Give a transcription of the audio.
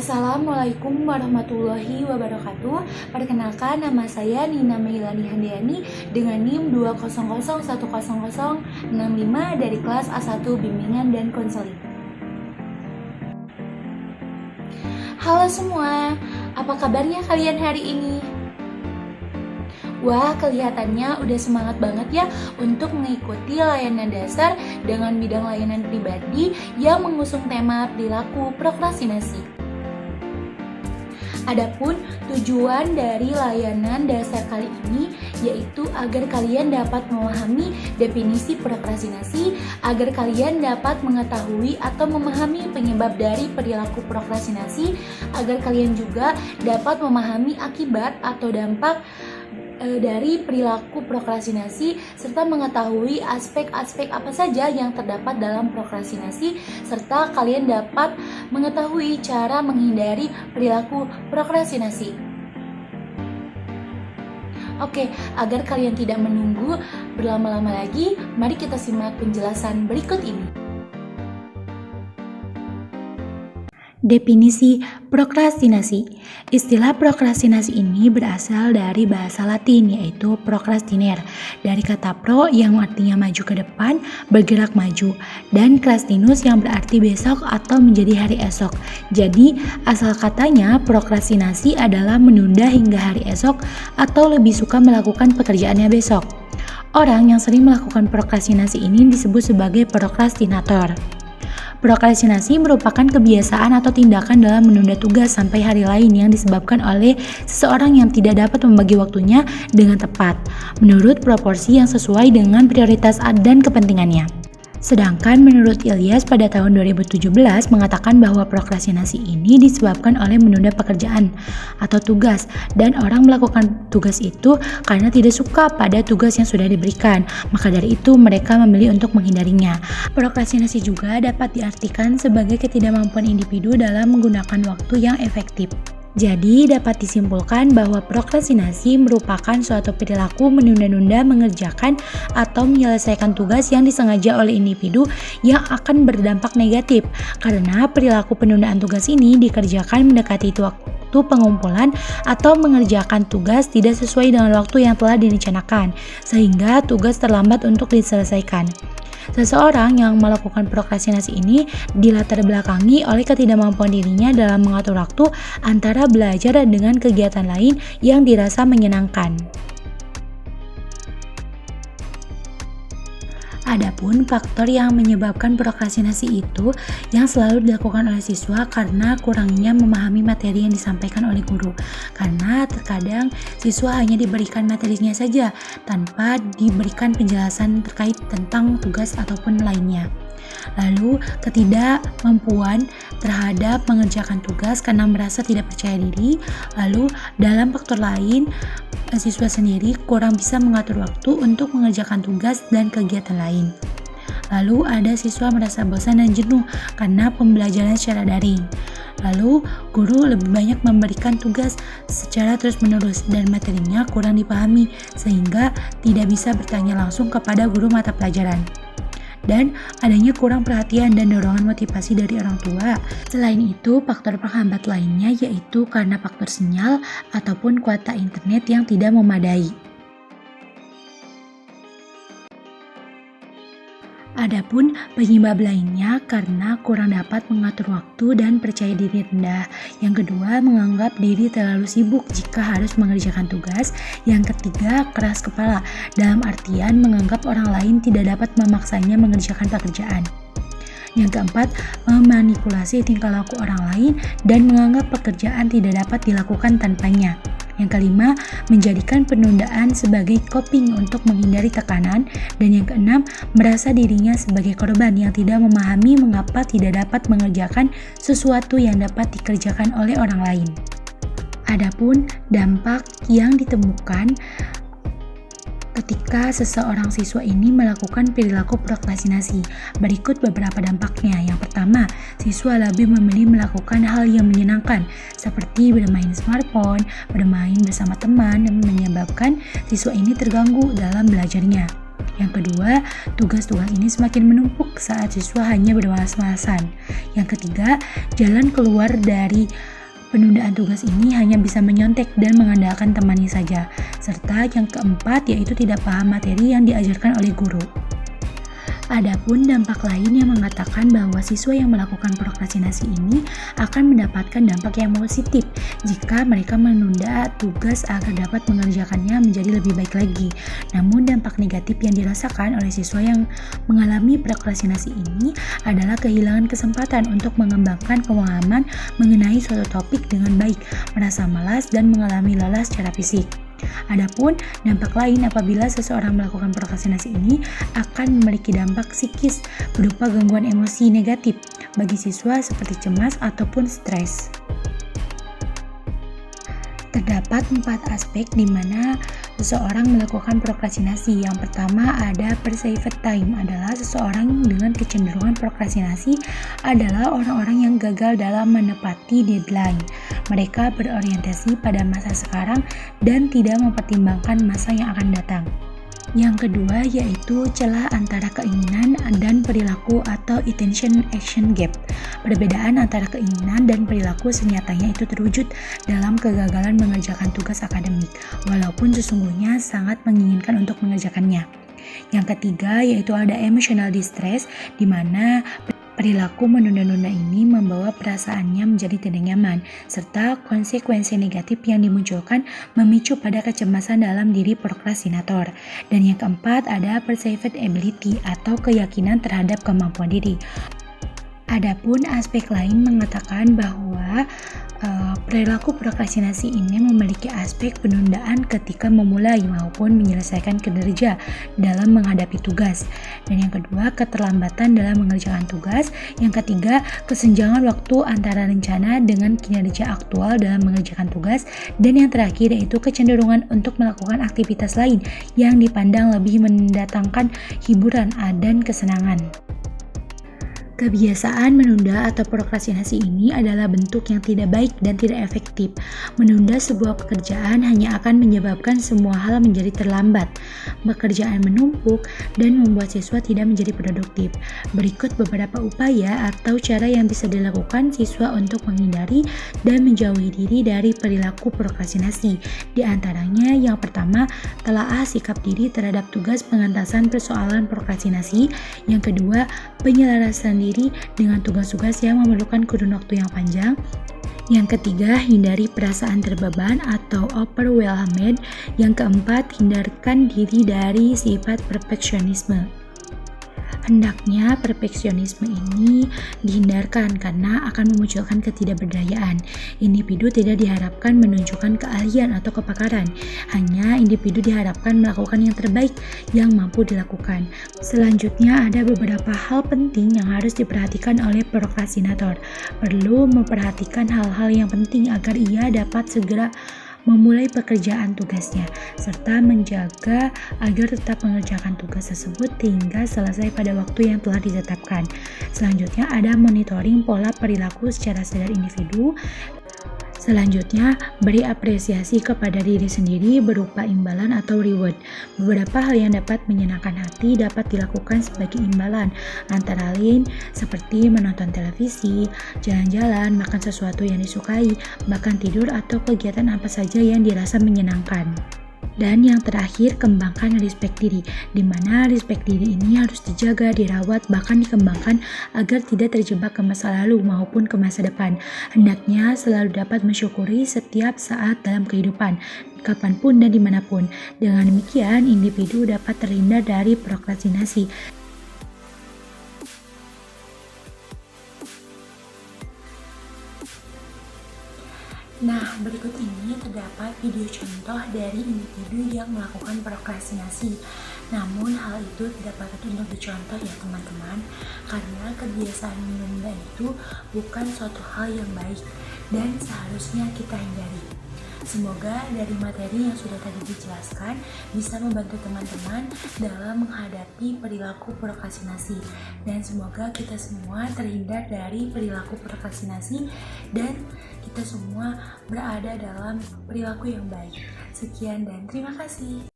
Assalamualaikum warahmatullahi wabarakatuh. Perkenalkan, nama saya Nina Meilani Handayani dengan NIM 200100065 dari kelas A1 Bimbingan dan Konseling. Halo semua, apa kabarnya kalian hari ini? Wah, kelihatannya udah semangat banget ya untuk mengikuti layanan dasar dengan bidang layanan pribadi yang mengusung tema perilaku prokrastinasi. Adapun tujuan dari layanan dasar kali ini yaitu agar kalian dapat memahami definisi prokrastinasi, agar kalian dapat mengetahui atau memahami penyebab dari perilaku prokrastinasi, agar kalian juga dapat memahami akibat atau dampak dari perilaku prokrastinasi, serta mengetahui aspek-aspek apa saja yang terdapat dalam prokrastinasi, serta kalian dapat mengetahui cara menghindari perilaku prokrastinasi. Oke, agar kalian tidak menunggu berlama-lama lagi, mari kita simak penjelasan berikut ini. Definisi prokrastinasi. Istilah prokrastinasi ini berasal dari bahasa Latin yaitu procrastiner, dari kata pro yang artinya maju ke depan, bergerak maju, dan krastinus yang berarti besok atau menjadi hari esok. Jadi asal katanya prokrastinasi adalah menunda hingga hari esok atau lebih suka melakukan pekerjaannya besok. Orang yang sering melakukan prokrastinasi ini disebut sebagai prokrastinator. Prokrastinasi merupakan kebiasaan atau tindakan dalam menunda tugas sampai hari lain yang disebabkan oleh seseorang yang tidak dapat membagi waktunya dengan tepat, menurut proporsi yang sesuai dengan prioritas dan kepentingannya. Sedangkan menurut Ilyas pada tahun 2017 mengatakan bahwa prokrastinasi ini disebabkan oleh menunda pekerjaan atau tugas, dan orang melakukan tugas itu karena tidak suka pada tugas yang sudah diberikan, maka dari itu mereka memilih untuk menghindarinya. Prokrastinasi juga dapat diartikan sebagai ketidakmampuan individu dalam menggunakan waktu yang efektif. Jadi dapat disimpulkan bahwa prokrastinasi merupakan suatu perilaku menunda-nunda mengerjakan atau menyelesaikan tugas yang disengaja oleh individu yang akan berdampak negatif, karena perilaku penundaan tugas ini dikerjakan mendekati waktu pengumpulan atau mengerjakan tugas tidak sesuai dengan waktu yang telah direncanakan, sehingga tugas terlambat untuk diselesaikan. Seseorang yang melakukan prokrastinasi ini dilatar belakangi oleh ketidakmampuan dirinya dalam mengatur waktu antara belajar dengan kegiatan lain yang dirasa menyenangkan. Adapun faktor yang menyebabkan prokrastinasi itu yang selalu dilakukan oleh siswa karena kurangnya memahami materi yang disampaikan oleh guru. Karena terkadang siswa hanya diberikan materinya saja tanpa diberikan penjelasan terkait tentang tugas ataupun lainnya. Lalu ketidakmampuan terhadap mengerjakan tugas karena merasa tidak percaya diri. Lalu dalam faktor lain, siswa sendiri kurang bisa mengatur waktu untuk mengerjakan tugas dan kegiatan lain. Lalu ada siswa merasa bosan dan jenuh karena pembelajaran secara daring. Lalu guru lebih banyak memberikan tugas secara terus-menerus dan materinya kurang dipahami sehingga tidak bisa bertanya langsung kepada guru mata pelajaran. Dan adanya kurang perhatian dan dorongan motivasi dari orang tua. Selain itu, faktor penghambat lainnya yaitu karena faktor sinyal ataupun kuota internet yang tidak memadai. Adapun penyebab lainnya karena kurang dapat mengatur waktu dan percaya diri rendah. Yang kedua, menganggap diri terlalu sibuk jika harus mengerjakan tugas. Yang ketiga, keras kepala, dalam artian menganggap orang lain tidak dapat memaksanya mengerjakan pekerjaan. Yang keempat, memanipulasi tingkah laku orang lain dan menganggap pekerjaan tidak dapat dilakukan tanpanya. Yang kelima, menjadikan penundaan sebagai coping untuk menghindari tekanan. Dan yang keenam, merasa dirinya sebagai korban yang tidak memahami mengapa tidak dapat mengerjakan sesuatu yang dapat dikerjakan oleh orang lain. Adapun dampak yang ditemukan ketika seseorang siswa ini melakukan perilaku prokrastinasi. Berikut beberapa dampaknya. Yang pertama, siswa lebih memilih melakukan hal yang menyenangkan seperti bermain smartphone, bermain bersama teman, dan menyebabkan siswa ini terganggu dalam belajarnya. Yang kedua, tugas-tugas ini semakin menumpuk saat siswa hanya bermalas-malasan. Yang ketiga, jalan keluar dari penundaan tugas ini hanya bisa menyontek dan mengandalkan temannya saja. Serta yang keempat, yaitu tidak paham materi yang diajarkan oleh guru. Adapun dampak lain yang mengatakan bahwa siswa yang melakukan prokrastinasi ini akan mendapatkan dampak yang positif jika mereka menunda tugas agar dapat mengerjakannya menjadi lebih baik lagi. Namun dampak negatif yang dirasakan oleh siswa yang mengalami prokrastinasi ini adalah kehilangan kesempatan untuk mengembangkan pemahaman mengenai suatu topik dengan baik, merasa malas dan mengalami lelah secara fisik. Adapun dampak lain apabila seseorang melakukan prokrastinasi ini akan memiliki dampak psikis berupa gangguan emosi negatif bagi siswa seperti cemas ataupun stres. Terdapat 4 aspek di mana seseorang melakukan prokrastinasi. Yang pertama ada perceived time, adalah seseorang dengan kecenderungan prokrastinasi adalah orang-orang yang gagal dalam menepati deadline. Mereka berorientasi pada masa sekarang dan tidak mempertimbangkan masa yang akan datang. Yang kedua yaitu celah antara keinginan dan perilaku atau attention-action gap. Perbedaan antara keinginan dan perilaku senyatanya itu terwujud dalam kegagalan mengerjakan tugas akademik, walaupun sesungguhnya sangat menginginkan untuk mengerjakannya. Yang ketiga yaitu ada emotional distress, di mana perilaku menunda-nunda ini membawa perasaannya menjadi tidak nyaman, serta konsekuensi negatif yang dimunculkan memicu pada kecemasan dalam diri prokrastinator. Dan yang keempat ada perceived ability atau keyakinan terhadap kemampuan diri. Adapun aspek lain mengatakan bahwa perilaku prokrastinasi ini memiliki aspek penundaan ketika memulai maupun menyelesaikan kinerja dalam menghadapi tugas. Dan yang kedua, keterlambatan dalam mengerjakan tugas. Yang ketiga, kesenjangan waktu antara rencana dengan kinerja aktual dalam mengerjakan tugas. Dan yang terakhir yaitu kecenderungan untuk melakukan aktivitas lain yang dipandang lebih mendatangkan hiburan dan kesenangan. Kebiasaan menunda atau prokrastinasi ini adalah bentuk yang tidak baik dan tidak efektif. Menunda sebuah pekerjaan hanya akan menyebabkan semua hal menjadi terlambat. Pekerjaan menumpuk dan membuat siswa tidak menjadi produktif. Berikut beberapa upaya atau cara yang bisa dilakukan siswa untuk menghindari dan menjauhi diri dari perilaku prokrastinasi. Di antaranya yang pertama, telaah sikap diri terhadap tugas pengentasan persoalan prokrastinasi. Yang kedua, penyelarasan diri dengan tugas-tugas yang memerlukan kurun waktu yang panjang. Yang ketiga, hindari perasaan terbeban atau overwhelmed. Yang keempat, hindarkan diri dari sifat perfeksionisme. Hendaknya perfeksionisme ini dihindarkan karena akan memunculkan ketidakberdayaan. Individu tidak diharapkan menunjukkan keahlian atau kepakaran, hanya individu diharapkan melakukan yang terbaik yang mampu dilakukan. Selanjutnya ada beberapa hal penting yang harus diperhatikan oleh prokrastinator. Perlu memperhatikan hal-hal yang penting agar ia dapat segera memulai pekerjaan tugasnya, serta menjaga agar tetap mengerjakan tugas tersebut hingga selesai pada waktu yang telah ditetapkan. Selanjutnya ada monitoring pola perilaku secara sadar individu. Selanjutnya, beri apresiasi kepada diri sendiri berupa imbalan atau reward. Beberapa hal yang dapat menyenangkan hati dapat dilakukan sebagai imbalan, antara lain seperti menonton televisi, jalan-jalan, makan sesuatu yang disukai, bahkan tidur atau kegiatan apa saja yang dirasa menyenangkan. Dan yang terakhir, kembangkan respect diri, di mana respect diri ini harus dijaga, dirawat, bahkan dikembangkan agar tidak terjebak ke masa lalu maupun ke masa depan. Hendaknya selalu dapat mensyukuri setiap saat dalam kehidupan, kapanpun dan dimanapun. Dengan demikian, individu dapat terhindar dari prokrastinasi. Nah, berikut ini terdapat video contoh dari individu yang melakukan prokrastinasi. Namun, hal itu tidak patut untuk dicontoh ya teman-teman, karena kebiasaan menunda itu bukan suatu hal yang baik dan seharusnya kita hindari. Semoga dari materi yang sudah tadi dijelaskan bisa membantu teman-teman dalam menghadapi perilaku prokrastinasi, dan semoga kita semua terhindar dari perilaku prokrastinasi dan kita semua berada dalam perilaku yang baik. Sekian dan terima kasih.